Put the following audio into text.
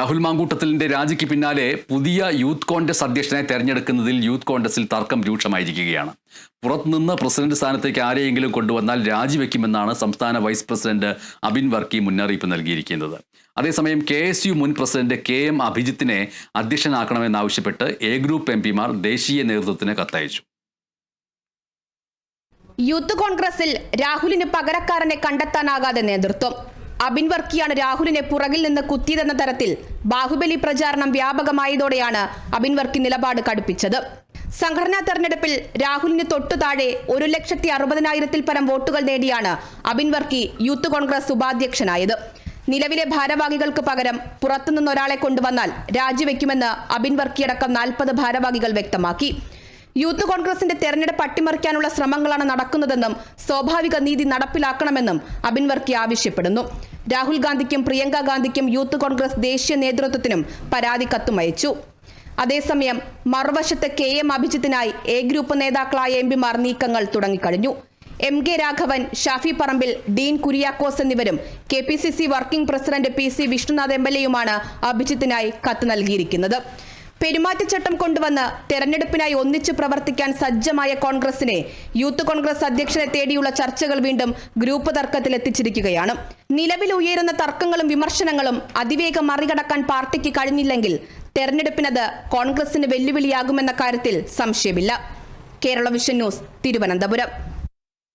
രാഹുൽ മാങ്കൂട്ടത്തിലിന്റെ രാജിക്ക് പിന്നാലെ പുതിയ യൂത്ത് കോൺഗ്രസ് അധ്യക്ഷനെ തെരഞ്ഞെടുക്കുന്നതിൽ യൂത്ത് കോൺഗ്രസിൽ തർക്കം രൂക്ഷമായിരിക്കുകയാണ്. പുറത്തുനിന്ന് പ്രസിഡന്റ് സ്ഥാനത്തേക്ക് ആരെയെങ്കിലും കൊണ്ടുവന്നാൽ രാജിവെക്കുമെന്നാണ് സംസ്ഥാന വൈസ് പ്രസിഡന്റ് അബിൻ വർക്കി മുന്നറിയിപ്പ് നൽകിയിരിക്കുന്നത്. അതേസമയം KSU മുൻ പ്രസിഡന്റ് KM അഭിജിത്തിനെ അധ്യക്ഷനാക്കണമെന്നാവശ്യപ്പെട്ട് എ ഗ്രൂപ്പ് MP-മാർ ദേശീയ നേതൃത്വത്തിന് കത്തയച്ചു. യൂത്ത് കോൺഗ്രസിൽ രാഹുലിന് പകരക്കാരനെ കണ്ടെത്താനാകാതെ നേതൃത്വം. അബിൻ വർക്കിയാണ് രാഹുലിനെ പുറകിൽ നിന്ന് കുത്തിയതെന്ന തരത്തിൽ ബാഹുബലി പ്രചാരണം വ്യാപകമായതോടെയാണ് അബിൻ വർക്കി നിലപാട് കടുപ്പിച്ചത്. സംഘടനാ തെരഞ്ഞെടുപ്പിൽ രാഹുലിന് തൊട്ടു താഴെ 1,60,000-ൽ പരം വോട്ടുകൾ നേടിയാണ് അബിൻ വർക്കി യൂത്ത് കോൺഗ്രസ് ഉപാധ്യക്ഷനായത്. നിലവിലെ ഭാരവാഹികൾക്ക് പകരം പുറത്തുനിന്നൊരാളെ കൊണ്ടുവന്നാൽ രാജിവെക്കുമെന്ന് അബിൻ വർക്കിയടക്കം 40 ഭാരവാഹികൾ വ്യക്തമാക്കി. യൂത്ത് കോൺഗ്രസിന്റെ തെരഞ്ഞെടുപ്പ് അട്ടിമറിക്കാനുള്ള ശ്രമങ്ങളാണ് നടക്കുന്നതെന്നും സ്വാഭാവിക നീതി നടപ്പിലാക്കണമെന്നും അബിൻ വർക്കി ആവശ്യപ്പെടുന്നു. രാഹുൽ ഗാന്ധിക്കും പ്രിയങ്ക ഗാന്ധിക്കും യൂത്ത് കോൺഗ്രസ് ദേശീയ നേതൃത്വത്തിനും പരാതി കത്തുമയച്ചു. അതേസമയം മറുവശത്ത് KM അഭിജിത്തിനായി എ ഗ്രൂപ്പ് നേതാക്കളായ MP-മാർ നീക്കങ്ങൾ തുടങ്ങിക്കഴിഞ്ഞു. MK രാഘവൻ, ഷാഫി പറമ്പിൽ, ഡീൻ കുര്യാക്കോസ് എന്നിവരും KPCC working president PC Vishnunath MLA-യുമാണ് അഭിജിത്തിനായി കത്ത് നൽകിയിരിക്കുന്നത്. പെരുമാറ്റച്ചട്ടം കൊണ്ടുവന്ന് തെരഞ്ഞെടുപ്പിനായി ഒന്നിച്ചു പ്രവർത്തിക്കാൻ സജ്ജമായ കോൺഗ്രസിനെ യൂത്ത് കോൺഗ്രസ് അധ്യക്ഷനെ തേടിയുള്ള ചർച്ചകൾ വീണ്ടും ഗ്രൂപ്പ് തർക്കത്തിലെത്തിച്ചിരിക്കുകയാണ്. നിലവിൽ ഉയരുന്ന തർക്കങ്ങളും വിമർശനങ്ങളും അതിവേഗം മറികടക്കാൻ പാർട്ടിക്ക് കഴിഞ്ഞില്ലെങ്കിൽ തെരഞ്ഞെടുപ്പിനത് കോൺഗ്രസിന് വെല്ലുവിളിയാകുമെന്ന കാര്യത്തിൽ സംശയമില്ല. Kerala vision news, Thiruvananthapuram.